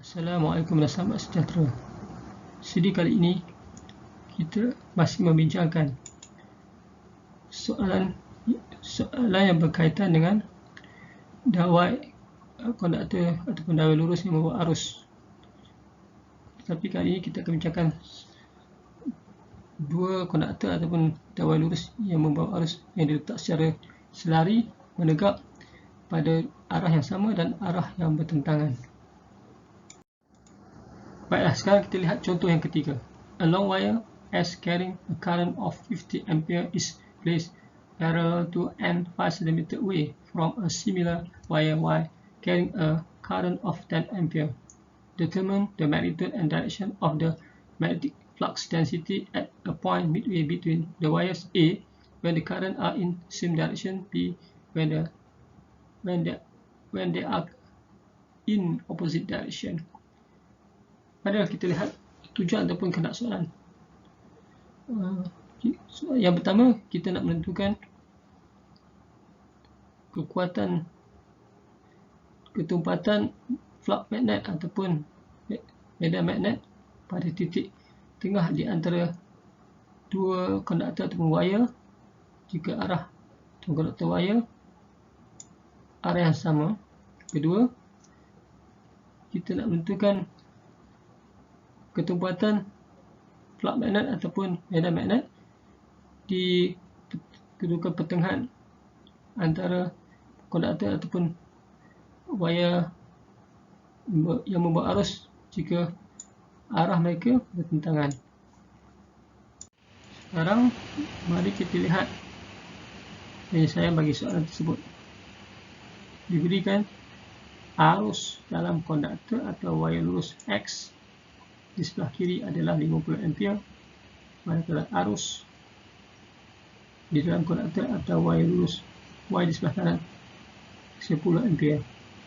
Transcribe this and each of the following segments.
Assalamualaikum dan selamat sejahtera. Sedi kali ini kita masih membincangkan soalan yang berkaitan dengan dawai konduktor ataupun dawai lurus yang membawa arus. Tetapi kali ini kita akan bincangkan dua konduktor ataupun dawai lurus yang membawa arus yang diletak secara selari menegak pada arah yang sama dan arah yang bertentangan. Baiklah, sekarang kita lihat contoh yang ketiga. A long wire S carrying a current of 50 ampere is placed parallel to and 5 cm away from a similar wire Y carrying a current of 10 ampere. Determine the magnitude and direction of the magnetic flux density at a point midway between the wires A when the current are in same direction, B when they are in opposite direction. Padahal kita lihat tujuan ataupun kehendak soalan. Yang pertama, kita nak menentukan ketumpatan flux magnet ataupun medan magnet pada titik tengah di antara dua konduktor ataupun wire jika arah konduktor wire arah yang sama. Kedua, kita nak menentukan ketumpatan flux magnet ataupun medan magnet di kedudukan pertengahan antara konduktor ataupun wire yang membawa arus jika arah mereka bertentangan. Sekarang mari kita lihat penyelesaian bagi soalan tersebut. Diberikan arus dalam konduktor atau wire lurus X di sebelah kiri adalah 50 ampere, manakala arus di dalam konduktor atau wire lurus Y di sebelah kanan 10 ampere.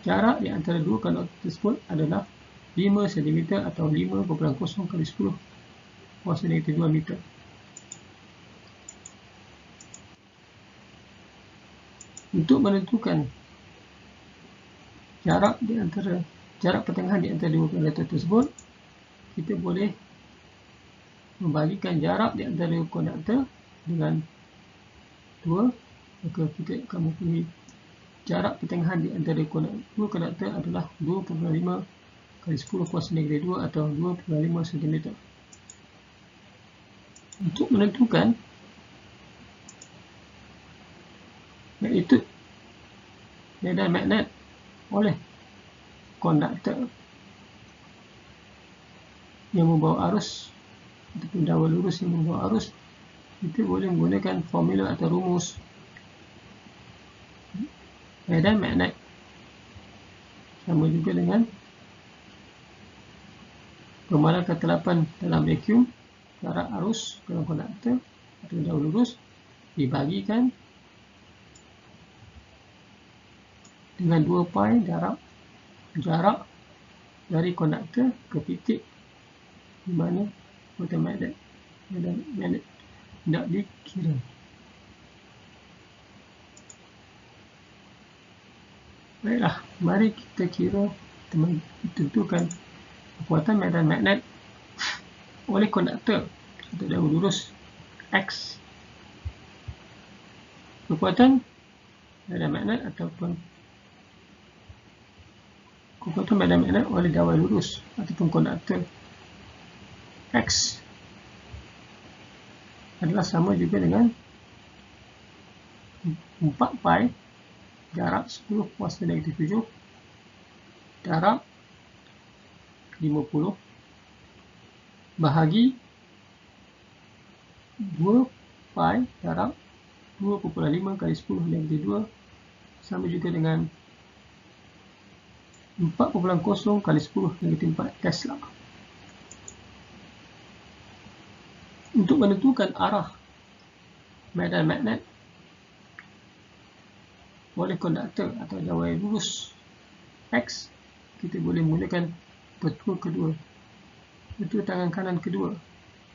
Jarak di antara dua konduktor tersebut adalah 5 cm atau 5,0 kali 10 kuasa negatif 2 meter. Untuk menentukan jarak pertengahan di antara dua konduktor tersebut, kita boleh membagikan jarak di antara konduktor dengan 2, maka kita akan mempunyai jarak pertengahan di antara dua konduktor adalah 2,5 kali 10 kuasa negatif 2 atau 2,5 cm. Untuk menentukan magnitude medan magnet oleh konduktor yang membawa arus ataupun dawai lurus yang membawa arus, kita boleh menggunakan formula atau rumus medan magnet sama juga dengan pemalan ketelapan dalam vacuum. Jarak arus dalam konduktor atau dawai lurus dibagikan dengan 2 pi jarak dari konduktor ke titik di mana medan magnet nak dikira. Baiklah, mari kita tentukan kekuatan medan magnet oleh konduktor atau dawai lurus X. Kekuatan medan magnet ataupun kekuatan medan magnet oleh dawai lurus ataupun konduktor X adalah sama juga dengan 4 pi jarak 10 kuasa negatif 7 darab 50 bahagi 2 pi darab 2,5 kali 10 negatif 2 sama juga dengan 4,0 kali 10 negatif 4 Tesla. Untuk menentukan arah medan magnet oleh konduktor atau dawai lurus X, kita boleh menggunakan petua kedua, petua tangan kanan kedua,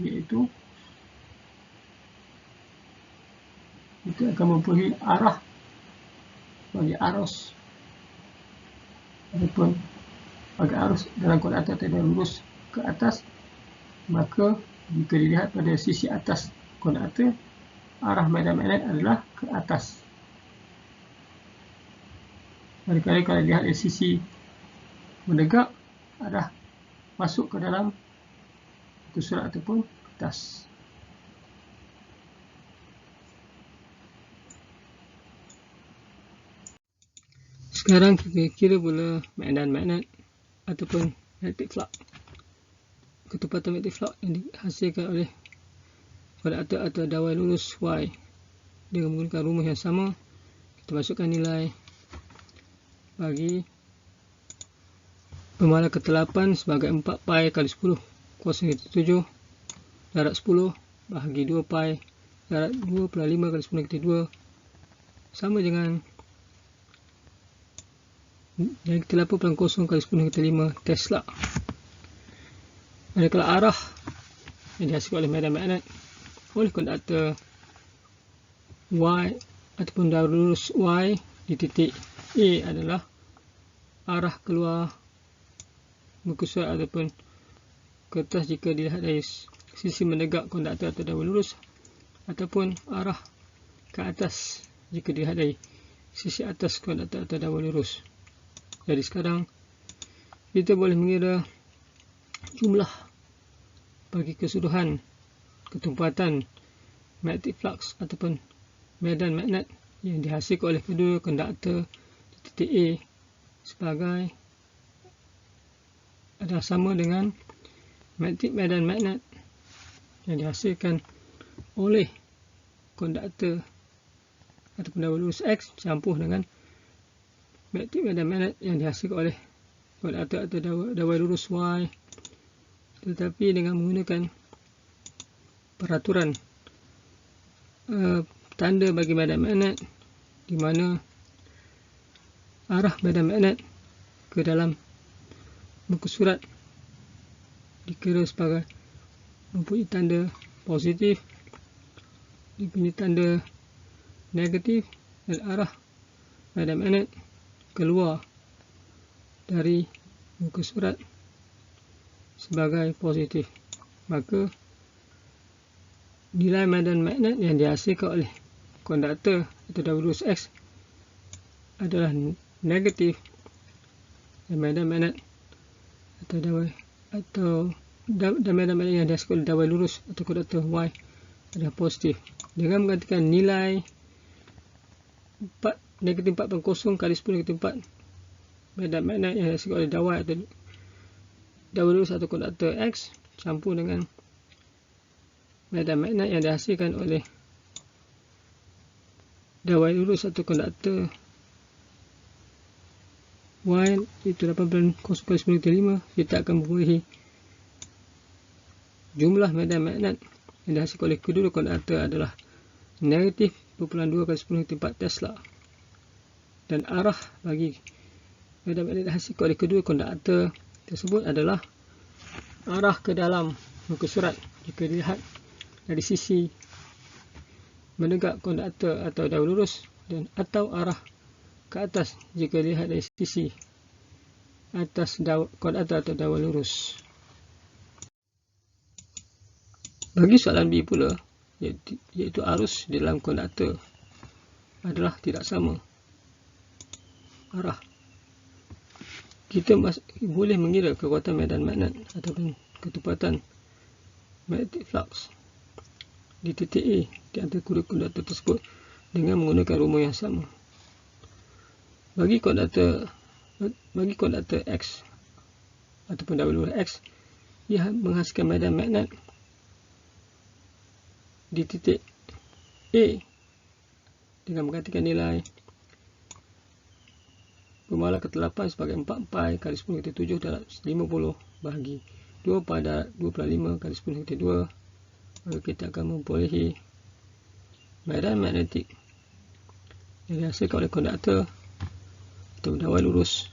iaitu kita akan mempunyai arah bagi arus ataupun bagi arus dalam konduktor atau dawai lurus ke atas, maka jika dilihat pada sisi atas konduktor, arah medan magnet adalah ke atas. Manakala kalau dilihat dari sisi menegak, arah masuk ke dalam muka surat ataupun kertas. Sekarang kita kira pula medan magnet ataupun magnetic flux. Ketepatan magnetic flux yang dihasilkan oleh konduktor atau dawai lurus Y dengan menggunakan rumus yang sama. Kita masukkan nilai bagi pemala ke-8 sebagai 4 pi kali 10 kuasa 7 darat 10 bahagi 2 pi darat 2/5 kali 10 2 sama dengan -8.0 kali 10 5 Tesla. Manakala arah yang dihasilkan oleh medan magnet oleh konduktor Y ataupun dawai lurus Y di titik A adalah arah keluar muka surat ataupun kertas jika dilihat dari sisi menegak konduktor atau dawai lurus, ataupun arah ke atas jika dilihat dari sisi atas konduktor atau dawai lurus. Jadi sekarang kita boleh mengira jumlah bagi keseluruhan ketumpatan magnetic flux ataupun medan magnet yang dihasilkan oleh kedua konduktor di titik A sebagai adalah sama dengan magnetic medan magnet yang dihasilkan oleh konduktor ataupun dawai lurus X campur dengan magnetic medan magnet yang dihasilkan oleh konduktor atau dawai lurus Y, tetapi dengan menggunakan peraturan tanda bagi medan magnet, di mana arah medan magnet ke dalam muka surat dikira sebagai mempunyai tanda positif, mempunyai tanda negatif, dan arah medan magnet keluar dari muka surat sebagai positif, maka nilai medan magnet yang dihasilkan oleh konduktor atau dawai lurus X adalah negatif, dan medan magnet atau medan magnet yang dihasilkan oleh dawai lurus atau konduktor Y adalah positif. Dengan menggantikan nilai negatif 4.0 kali 10 4 medan magnet yang dihasilkan oleh dawai atau dawai lurus atau konduktor X campur dengan medan magnet yang dihasilkan oleh dawai lurus atau konduktor Y, itu 8.0 kali 10 5, kita akan memperolehi jumlah medan magnet yang dihasilkan oleh kedua konduktor adalah negatif 2.2 kali 10 4 Tesla, dan arah bagi medan magnet dihasilkan oleh kedua konduktor tersebut adalah arah ke dalam muka surat jika dilihat dari sisi menegak konduktor atau dawai lurus, dan atau arah ke atas jika dilihat dari sisi atas konduktor atau dawai lurus. Bagi soalan B pula, iaitu arus di dalam konduktor adalah tidak sama arah. Kita boleh mengira kekuatan medan magnet ataupun ketepatan magnetic flux di titik A di antara kedua konduktor tersebut dengan menggunakan rumus yang sama. Bagi konduktor X ataupun dawai lurus X, ia menghasilkan medan magnet di titik A dengan menggantikan nilai pemala ke-8 sebagai 4 pi kali 10 7 darat 50 bahagi 2 pi darat 2/5 kali 10 2, maka kita akan memperolehi medan magnetik yang dihasilkan oleh konduktor atau dawai lurus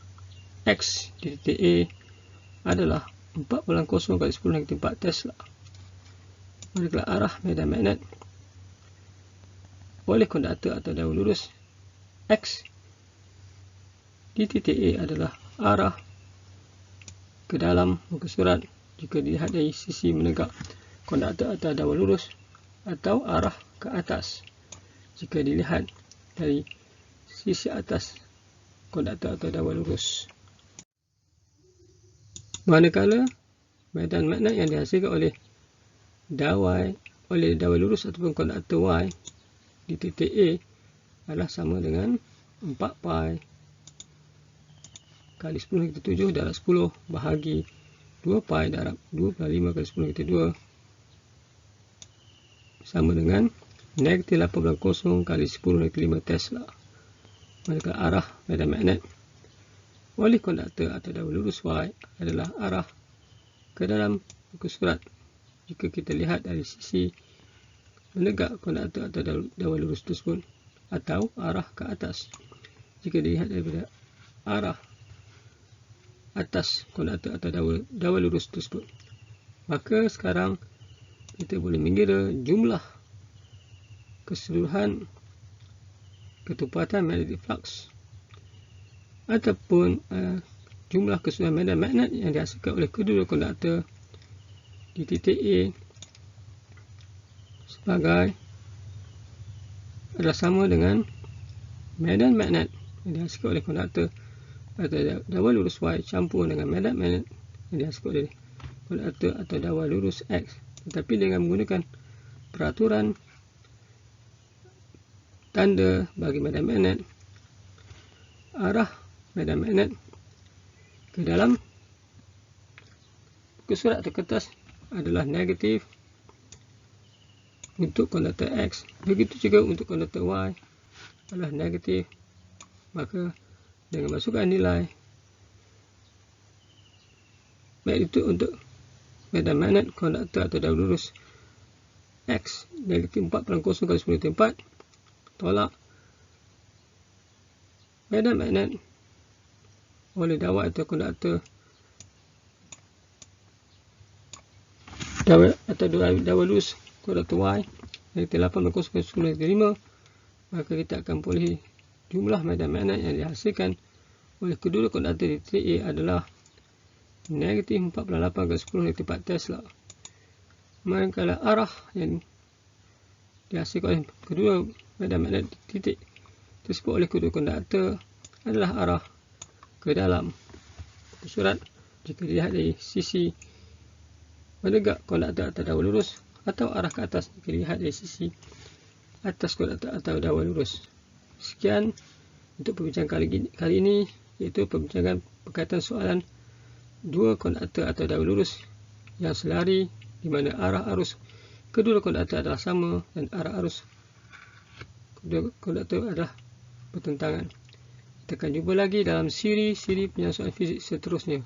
X di titik A adalah 4.0 kali 10 4 Tesla. Manakala arah medan magnet oleh konduktor atau dawai lurus X di titik A adalah arah ke dalam muka surat jika dilihat dari sisi menegak konduktor atau dawai lurus, atau arah ke atas jika dilihat dari sisi atas konduktor atau dawai lurus. Manakala medan magnet yang dihasilkan oleh dawai lurus ataupun konduktor Y di titik A adalah sama dengan 4 pi kali 10⁻7 darab 10 bahagi 2 pi darab 2/5 kali 10⁻2 sama dengan negatif 8/0 kali 10⁻5 Tesla. Manakala arah medan magnet oleh konduktor atau dawai lurus Y adalah arah ke dalam muka surat jika kita lihat dari sisi menegak konduktor atau dawai lurus tersebut, atau arah ke atas jika dilihat daripada arah atas konduktor atau dawai lurus tersebut. Maka sekarang kita boleh mengira jumlah keseluruhan ketepatan magnetic flux ataupun jumlah keseluruhan medan magnet yang dihasilkan oleh kedua konduktor di titik A sebagai adalah sama dengan medan magnet yang dihasilkan oleh konduktor atau dawai lurus Y campur dengan medan magnet yang dihasilkan oleh konduktor atau dawai lurus X, tetapi dengan menggunakan peraturan tanda bagi medan magnet, arah medan magnet ke dalam muka surat atau kertas adalah negatif untuk konduktor X, begitu juga untuk konduktor Y adalah negatif. Maka dengan masukkan nilai magnitude untuk medan magnet konduktor atau dawai lurus X negatif 4/0 kali 10⁻4 tolak medan magnet oleh dawai atau konduktor dawai lurus konduktor Y negatif 8/0 kali 10⁻5, maka kita akan boleh jumlah medan magnet yang dihasilkan oleh kedua konduktor di titik A adalah negatif 4/8 kali 10⁻4 Tesla. Manakala arah yang dihasilkan oleh kedua medan magnet di titik tersebut oleh kedua konduktor adalah arah ke dalam surat jika dilihat dari sisi menegak konduktor atau dawai lurus, atau arah ke atas jika dilihat dari sisi atas konduktor atau dawai lurus. Sekian untuk perbincangan kali ini, iaitu perbincangan berkaitan soalan dua konduktor atau dawai lurus yang selari di mana arah arus kedua konduktor adalah sama dan arah arus kedua konduktor adalah bertentangan. Kita akan jumpa lagi dalam siri-siri penyelesaian fizik seterusnya.